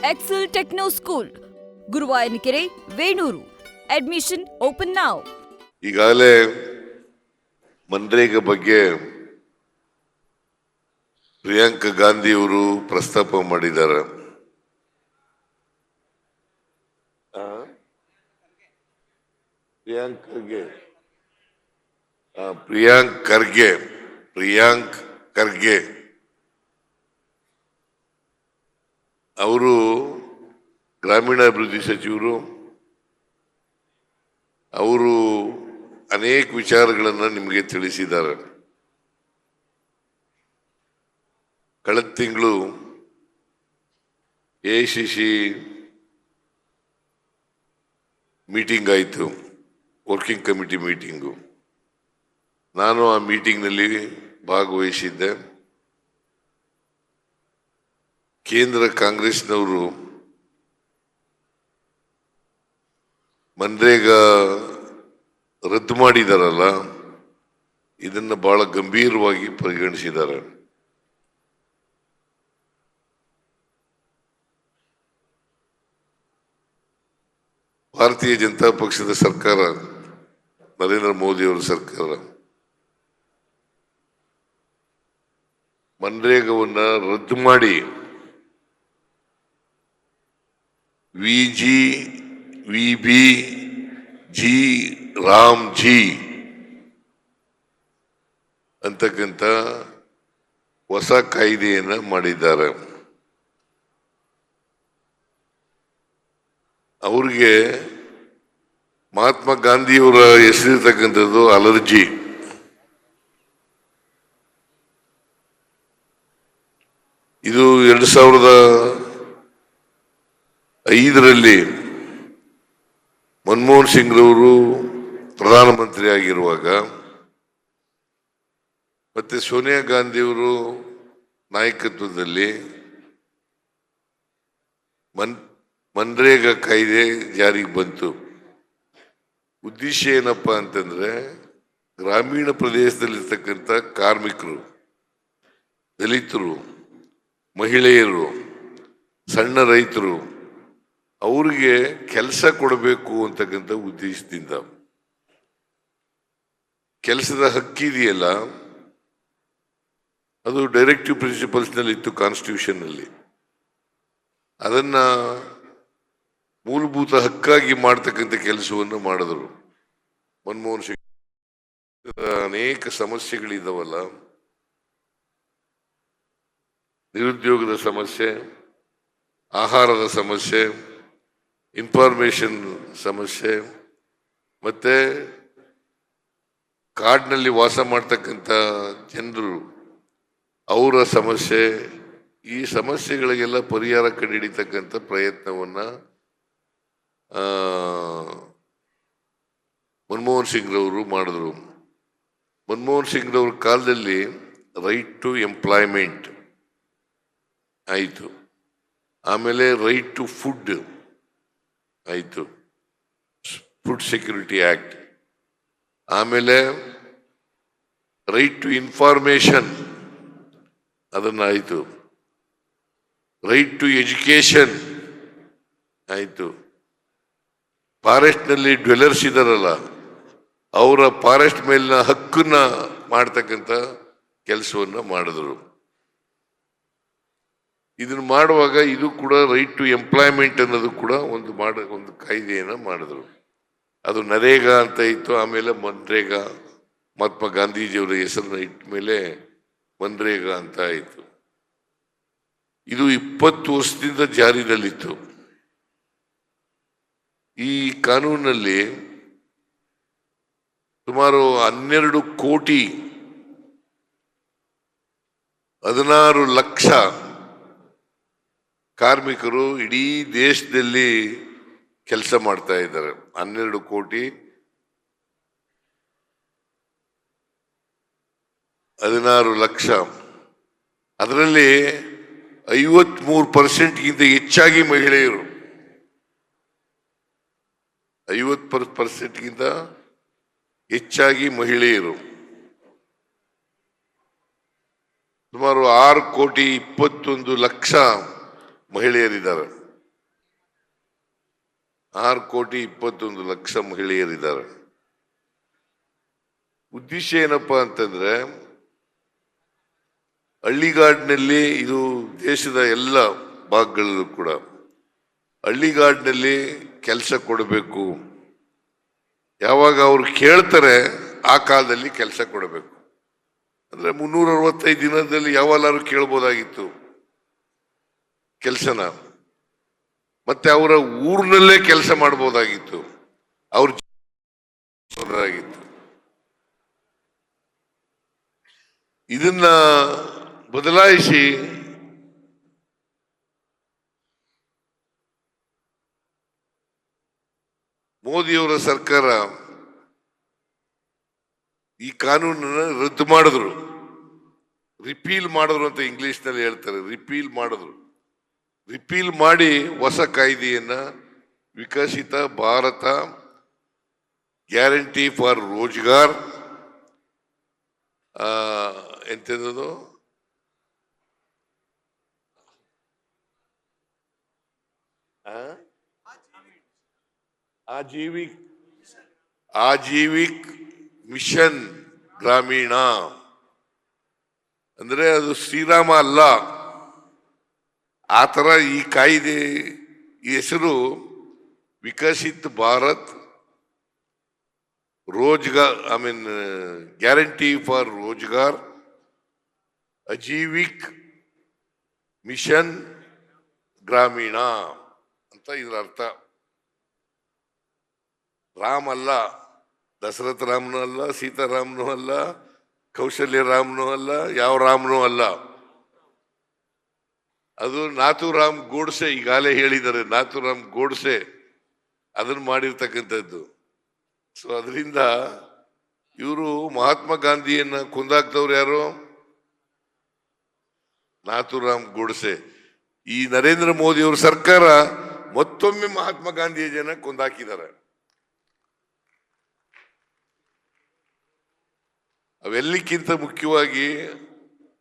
Excel Techno School, Guruvayanakere, Venur. Admission open now. ಈಗಾಗಲೇ ಮನ್ರೇಗಾ ಬಗ್ಗೆ ಪ್ರಿಯಾಂಕಾ ಗಾಂಧಿ ಅವರು ಪ್ರಸ್ತಾಪ ಮಾಡಿದ್ದಾರೆ. ಪ್ರಿಯಾಂಕ್ ಖರ್ಗೆ ಅವರು ಗ್ರಾಮೀಣಾಭಿವೃದ್ಧಿ ಸಚಿವರು. ಅವರು ಅನೇಕ ವಿಚಾರಗಳನ್ನು ನಿಮಗೆ ತಿಳಿಸಿದ್ದಾರೆ. ಕಳೆದ ತಿಂಗಳು AICC ಮೀಟಿಂಗ್ ಆಯಿತು, ವರ್ಕಿಂಗ್ ಕಮಿಟಿ ಮೀಟಿಂಗು. ನಾನು ಆ ಮೀಟಿಂಗ್ನಲ್ಲಿ ಭಾಗವಹಿಸಿದ್ದೆ. ಕೇಂದ್ರ ಕಾಂಗ್ರೆಸ್ನವರು ಮನ್ರೇಗಾ ರದ್ದು ಮಾಡಿದಾರಲ್ಲ, ಇದನ್ನು ಬಹಳ ಗಂಭೀರವಾಗಿ ಪರಿಗಣಿಸಿದ್ದಾರೆ. ಭಾರತೀಯ ಜನತಾ ಪಕ್ಷದ ಸರ್ಕಾರ, ನರೇಂದ್ರ ಮೋದಿ ಅವರ ಸರ್ಕಾರ ಮನ್ರೇಗಾವನ್ನ ರದ್ದು ಮಾಡಿ VG ರಾಮ್ಜಿ ಅಂತಕ್ಕಂಥ ಹೊಸ ಕಾಯ್ದೆಯನ್ನ ಮಾಡಿದ್ದಾರೆ. ಅವ್ರಿಗೆ ಮಹಾತ್ಮ ಗಾಂಧಿಯವರ ಹೆಸರಿರ್ತಕ್ಕಂಥದ್ದು ಅಲರ್ಜಿ. ಇದು 2005ರಲ್ಲಿ ಮನಮೋಹನ್ ಸಿಂಗ್ ರವರು ಪ್ರಧಾನಮಂತ್ರಿ ಆಗಿರುವಾಗ ಮತ್ತೆ ಸೋನಿಯಾ ಗಾಂಧಿಯವರು ನಾಯಕತ್ವದಲ್ಲಿ ಮನ್ರೇಗಾ ಕಾಯ್ದೆ ಜಾರಿಗೆ ಬಂತು. ಉದ್ದೇಶ ಏನಪ್ಪಾ ಅಂತಂದ್ರೆ, ಗ್ರಾಮೀಣ ಪ್ರದೇಶದಲ್ಲಿರ್ತಕ್ಕಂಥ ಕಾರ್ಮಿಕರು, ದಲಿತರು, ಮಹಿಳೆಯರು, ಸಣ್ಣ ರೈತರು ಅವ್ರಿಗೆ ಕೆಲಸ ಕೊಡಬೇಕು ಅಂತಕ್ಕಂಥ ಉದ್ದೇಶದಿಂದ. ಕೆಲಸದ ಹಕ್ಕಿದೆಯಲ್ಲ, ಅದು ಡೈರೆಕ್ಟಿವ್ ಪ್ರಿನ್ಸಿಪಲ್ಸ್ ನಲ್ಲಿ ಇತ್ತು, ಕಾನ್ಸ್ಟಿಟ್ಯೂಷನ್ ನಲ್ಲಿ. ಅದನ್ನ ಮೂಲಭೂತ ಹಕ್ಕಾಗಿ ಮಾಡ್ತಕ್ಕಂಥ ಕೆಲಸವನ್ನು ಮಾಡಿದ್ರು. ಮನಮೋಹನ್ ಸಿಂಗ್ ಅನೇಕ ಸಮಸ್ಯೆಗಳಿದ್ದಾವಲ್ಲ, ನಿರುದ್ಯೋಗದ ಸಮಸ್ಯೆ, ಆಹಾರದ ಸಮಸ್ಯೆ, ಇನ್ಫಾರ್ಮೇಶನ್ ಸಮಸ್ಯೆ, ಮತ್ತೆ ಕಾಡಿನಲ್ಲಿ ವಾಸ ಮಾಡ್ತಕ್ಕಂಥ ಜನರು ಅವರ ಸಮಸ್ಯೆ, ಈ ಸಮಸ್ಯೆಗಳಿಗೆಲ್ಲ ಪರಿಹಾರ ಕಂಡುಹಿಡಿತಕ್ಕಂಥ ಪ್ರಯತ್ನವನ್ನ ಮನಮೋಹನ್ ಸಿಂಗ್ ರವರು ಮಾಡಿದ್ರು. ಮನಮೋಹನ್ ಸಿಂಗ್ ರವ್ರ ಕಾಲದಲ್ಲಿ ರೈಟ್ ಟು ಎಂಪ್ಲಾಯ್ಮೆಂಟ್ ಆಯಿತು, ಆಮೇಲೆ ರೈಟ್ ಟು ಫುಡ್ ಆಯಿತು, ಫುಡ್ ಸೆಕ್ಯೂರಿಟಿ ಆಕ್ಟ್, ಆಮೇಲೆ ರೈಟ್ ಟು ಇನ್ಫಾರ್ಮೇಶನ್ ಅದನ್ನಾಯಿತು, ರೈಟ್ ಟು ಎಜುಕೇಶನ್ ಆಯಿತು. ಫಾರೆಸ್ಟ್ನಲ್ಲಿ ಡ್ವೆಲ್ಲರ್ಸ್ ಇದಾರಲ್ಲ, ಅವರ ಫಾರೆಸ್ಟ್ ಮೇಲಿನ ಹಕ್ಕನ್ನ ಮಾಡ್ತಕ್ಕಂಥ ಕೆಲಸವನ್ನು ಮಾಡಿದ್ರು. ಇದನ್ನು ಮಾಡುವಾಗ ಇದು ಕೂಡ ರೈಟ್ ಟು ಎಂಪ್ಲಾಯ್ಮೆಂಟ್ ಅನ್ನೋದು ಕೂಡ ಒಂದು ಕಾಯ್ದೆಯನ್ನು ಮಾಡಿದ್ರು. ಅದು ನರೇಗಾ ಅಂತ ಇತ್ತು, ಆಮೇಲೆ ಮನ್ರೇಗಾ, ಮಹಾತ್ಮ ಗಾಂಧೀಜಿಯವರ ಹೆಸರನ್ನ ಇಟ್ಟ ಮೇಲೆ ಮನ್ರೇಗಾ ಅಂತ ಆಯಿತು. ಇದು 20 ವರ್ಷದಿಂದ ಜಾರಿನಲ್ಲಿತ್ತು. ಈ ಕಾನೂನಲ್ಲಿ ಸುಮಾರು 12 ಕೋಟಿ 16 ಲಕ್ಷ ಕಾರ್ಮಿಕರು ಇಡೀ ದೇಶದಲ್ಲಿ ಕೆಲಸ ಮಾಡ್ತಾ ಇದ್ದಾರೆ. 12 ಕೋಟಿ 16 ಲಕ್ಷ. ಅದರಲ್ಲಿ 53%ಗಿಂತ ಹೆಚ್ಚಾಗಿ ಮಹಿಳೆಯರು, 50%ಗಿಂತ ಹೆಚ್ಚಾಗಿ ಮಹಿಳೆಯರು. ಸುಮಾರು 6 ಕೋಟಿ 21 ಲಕ್ಷ ಮಹಿಳೆಯರಿದ್ದಾರೆ. 6,21,00,000 ಮಹಿಳೆಯರಿದ್ದಾರೆ. ಉದ್ದೇಶ ಏನಪ್ಪಾ ಅಂತಂದ್ರೆ ಹಳ್ಳಿಗಾಡಿನಲ್ಲಿ, ಇದು ದೇಶದ ಎಲ್ಲ ಭಾಗಗಳಲ್ಲೂ ಕೂಡ ಹಳ್ಳಿಗಾಡಿನಲ್ಲಿ ಕೆಲಸ ಕೊಡಬೇಕು. ಯಾವಾಗ ಅವ್ರು ಕೇಳ್ತಾರೆ ಆ ಕಾಲದಲ್ಲಿ ಕೆಲಸ ಕೊಡಬೇಕು. ಅಂದ್ರೆ 365 ದಿನದಲ್ಲಿ ಯಾವಾಗಲಾರು ಕೇಳ್ಬೋದಾಗಿತ್ತು ಕೆಲಸನ. ಮತ್ತೆ ಅವರ ಊರಿನಲ್ಲೇ ಕೆಲಸ ಮಾಡಬಹುದಾಗಿತ್ತು, ಅವ್ರ ಇದನ್ನ ಬದಲಾಯಿಸಿ ಮೋದಿಯವರ ಸರ್ಕಾರ ಈ ಕಾನೂನನ್ನ ರದ್ದು ಮಾಡಿದ್ರು, ರಿಪೀಲ್ ಮಾಡಿದ್ರು ಅಂತ ಇಂಗ್ಲಿಷ್ ನಲ್ಲಿ ಹೇಳ್ತಾರೆ. ರಿಪೀಲ್ ಮಾಡಿದ್ರು. ರಿಪೀಲ್ ಮಾಡಿ ಹೊಸ ಕಾಯ್ದೆಯನ್ನ ವಿಕಸಿತ ಭಾರತ ಗ್ಯಾರಂಟಿ ಫಾರ್ ರೋಜ್ಗಾರ್ ಎಂತದ್ದು ಆಜೀವಿಕ್ ಮಿಷನ್ ಗ್ರಾಮೀಣ ಅಂದ್ರೆ ಅದು ಶ್ರೀರಾಮ ಅಲ್ಲ. ಆ ತರ ಈ ಕಾಯ್ದೆ ಹೆಸರು Viksit Bharat Rozgar, guarantee for Rozgar Ajeevika mission Gramin ಅಂತ ಇದ್ರ ಅರ್ಥ. ರಾಮ್ ಅಲ್ಲ, ದಶರಥ ರಾಮನೂ ಅಲ್ಲ, ಸೀತಾರಾಮನೂ ಅಲ್ಲ, ಕೌಶಲ್ಯ ರಾಮನೂ ಅಲ್ಲ, ಯಾವ ರಾಮನೂ ಅಲ್ಲ. ಅದು ನಾಥೂರಾಮ್ ಗೋಡ್ಸೆ, ಈಗಾಗಲೇ ಹೇಳಿದ್ದಾರೆ, ನಾಥೂರಾಮ್ ಗೋಡ್ಸೆ ಅದನ್ನು ಮಾಡಿರ್ತಕ್ಕಂಥದ್ದು. ಸೊ ಅದರಿಂದ ಇವರು ಮಹಾತ್ಮ ಗಾಂಧಿಯನ್ನ ಕೊಂದಾಕ್ದವ್ರು ಯಾರು? ನಾಥೂರಾಮ್ ಗೋಡ್ಸೆ. ಈ ನರೇಂದ್ರ ಮೋದಿ ಅವರ ಸರ್ಕಾರ ಮತ್ತೊಮ್ಮೆ ಮಹಾತ್ಮ ಗಾಂಧಿಯನ್ನ ಕೊಂದಾಕಿದ್ದಾರೆ. ಅವೆಲ್ಲಕ್ಕಿಂತ ಮುಖ್ಯವಾಗಿ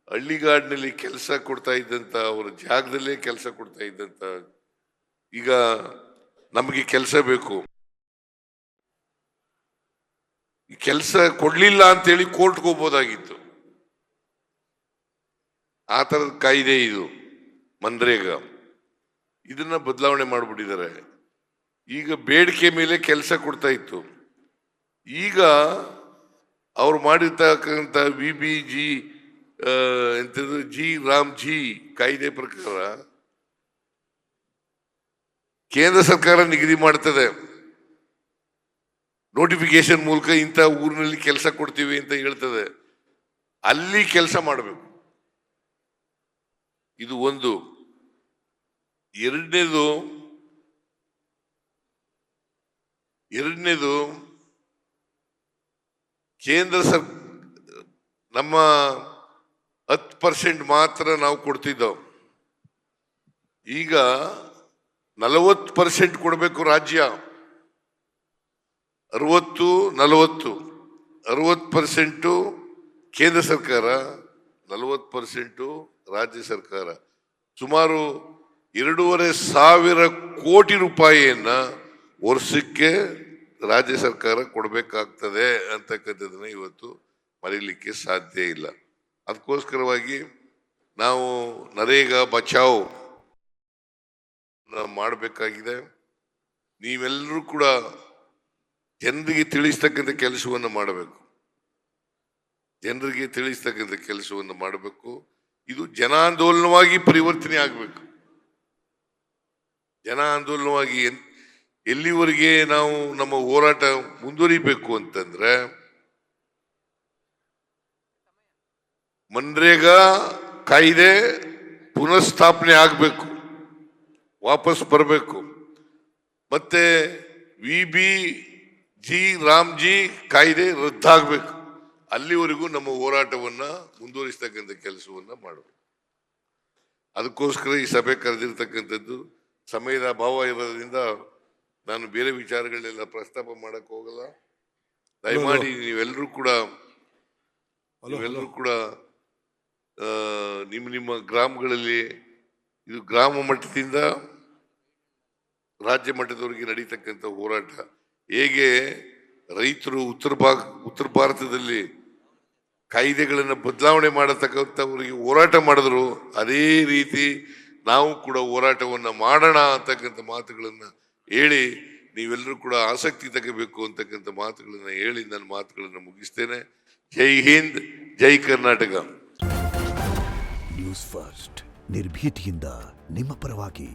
ಹಳ್ಳಿಗಾಡಿನಲ್ಲಿ ಕೆಲಸ ಕೊಡ್ತಾ ಇದ್ದಂತ, ಅವರ ಜಾಗದಲ್ಲೇ ಕೆಲಸ ಕೊಡ್ತಾ ಇದ್ದಂತ, ಈಗ ನಮಗೆ ಕೆಲಸ ಬೇಕು, ಈ ಕೆಲಸ ಕೊಡ್ಲಿಲ್ಲ ಅಂತೇಳಿ ಕೋರ್ಟ್ಗೆ ಹೋಗ್ಬೋದಾಗಿತ್ತು. ಆ ತರದ ಕಾಯ್ದೆ ಇದು ಮನ್ರೇಗಾ. ಇದನ್ನ ಬದಲಾವಣೆ ಮಾಡಿಬಿಟ್ಟಿದ್ದಾರೆ. ಈಗ ಬೇಡಿಕೆ ಮೇಲೆ ಕೆಲಸ ಕೊಡ್ತಾ ಇತ್ತು. ಈಗ ಅವ್ರು ಮಾಡಿರ್ತಕ್ಕಂಥ VBG ಎಂತದ್ದು G ಕಾಯ್ದೆ ಪ್ರಕಾರ ಕೇಂದ್ರ ಸರ್ಕಾರ ನಿಗದಿ ಮಾಡ್ತದೆ, ನೋಟಿಫಿಕೇಶನ್ ಮೂಲಕ ಇಂಥ ಊರಿನಲ್ಲಿ ಕೆಲಸ ಕೊಡ್ತೀವಿ ಅಂತ ಹೇಳ್ತದೆ. ಅಲ್ಲಿ ಕೆಲಸ ಮಾಡಬೇಕು. ಇದು ಒಂದು. ಎರಡನೇದು ಕೇಂದ್ರ ನಮ್ಮ 10% ಮಾತ್ರ ನಾವು ಕೊಡ್ತಿದ್ದವು. ಈಗ 40% ಕೊಡಬೇಕು ರಾಜ್ಯ. 60% ಕೇಂದ್ರ ಸರ್ಕಾರ, 40% ರಾಜ್ಯ ಸರ್ಕಾರ. ಸುಮಾರು 2,500 ಕೋಟಿ ರೂಪಾಯಿಯನ್ನ ವರ್ಷಕ್ಕೆ ರಾಜ್ಯ ಸರ್ಕಾರ ಕೊಡಬೇಕಾಗ್ತದೆ ಅಂತಕ್ಕಂಥದ್ದನ್ನ ಇವತ್ತು ಮರೀಲಿಕ್ಕೆ ಸಾಧ್ಯ ಇಲ್ಲ. ಅದಕ್ಕೋಸ್ಕರವಾಗಿ ನಾವು ನರೇಗಾ ಬಚಾವ್ ಮಾಡಬೇಕಾಗಿದೆ. ನೀವೆಲ್ಲರೂ ಕೂಡ ಜನರಿಗೆ ತಿಳಿಸ್ತಕ್ಕಂಥ ಕೆಲಸವನ್ನು ಮಾಡಬೇಕು. ಜನರಿಗೆ ತಿಳಿಸ್ತಕ್ಕಂಥ ಕೆಲಸವನ್ನು ಮಾಡಬೇಕು. ಇದು ಜನಾಂದೋಲನವಾಗಿ ಪರಿವರ್ತನೆ ಆಗಬೇಕು. ಜನ ಆಂದೋಲನವಾಗಿ ಎಲ್ಲಿವರೆಗೆ ನಾವು ನಮ್ಮ ಹೋರಾಟ ಮುಂದುವರಿಬೇಕು ಅಂತಂದ್ರೆ ಮನ್ರೇಗಾ ಕಾಯ್ದೆ ಪುನಃಸ್ಥಾಪನೆ ಆಗಬೇಕು, ವಾಪಸ್ ಬರಬೇಕು. ಮತ್ತೆ VBG ರಾಮ್ಜಿ ಕಾಯ್ದೆ ರದ್ದಾಗಬೇಕು. ಅಲ್ಲಿವರೆಗೂ ನಮ್ಮ ಹೋರಾಟವನ್ನ ಮುಂದುವರಿಸ್ತಕ್ಕಂಥ ಕೆಲಸವನ್ನ ಮಾಡಬೇಕು. ಅದಕ್ಕೋಸ್ಕರ ಈ ಸಭೆ ಕರೆದಿರ್ತಕ್ಕಂಥದ್ದು. ಸಮಯದ ಅಭಾವ ಇರೋದ್ರಿಂದ ನಾನು ಬೇರೆ ವಿಚಾರಗಳನ್ನೆಲ್ಲ ಪ್ರಸ್ತಾಪ ಮಾಡಕ್ ಹೋಗಲ್ಲ. ದಯಮಾಡಿ ನೀವೆಲ್ಲರೂ ಕೂಡ ನಿಮ್ಮ ಗ್ರಾಮಗಳಲ್ಲಿ ಇದು ಗ್ರಾಮ ಮಟ್ಟದಿಂದ ರಾಜ್ಯ ಮಟ್ಟದವರೆಗೆ ನಡೀತಕ್ಕಂಥ ಹೋರಾಟ ಹೇಗೆ ರೈತರು ಉತ್ತರ ಭಾರತದಲ್ಲಿ ಕಾಯ್ದೆಗಳನ್ನು ಬದಲಾವಣೆ ಮಾಡತಕ್ಕಂಥವರಿಗೆ ಹೋರಾಟ ಮಾಡಿದ್ರು, ಅದೇ ರೀತಿ ನಾವು ಕೂಡ ಹೋರಾಟವನ್ನು ಮಾಡೋಣ ಅಂತಕ್ಕಂಥ ಮಾತುಗಳನ್ನು ಹೇಳಿ ನೀವೆಲ್ಲರೂ ಕೂಡ ಆಸಕ್ತಿ ತಗೋಬೇಕು ಅಂತಕ್ಕಂಥ ಮಾತುಗಳನ್ನು ಹೇಳಿ ನನ್ನ ಮಾತುಗಳನ್ನು ಮುಗಿಸ್ತೇನೆ. ಜೈ ಹಿಂದ್, ಜೈ ಕರ್ನಾಟಕ. ನ್ಯೂಸ್ ಫಸ್ಟ್ ನಿರ್ಭೀತಿಯಿಂದ ನಿಮ್ಮ ಪರವಾಗಿ.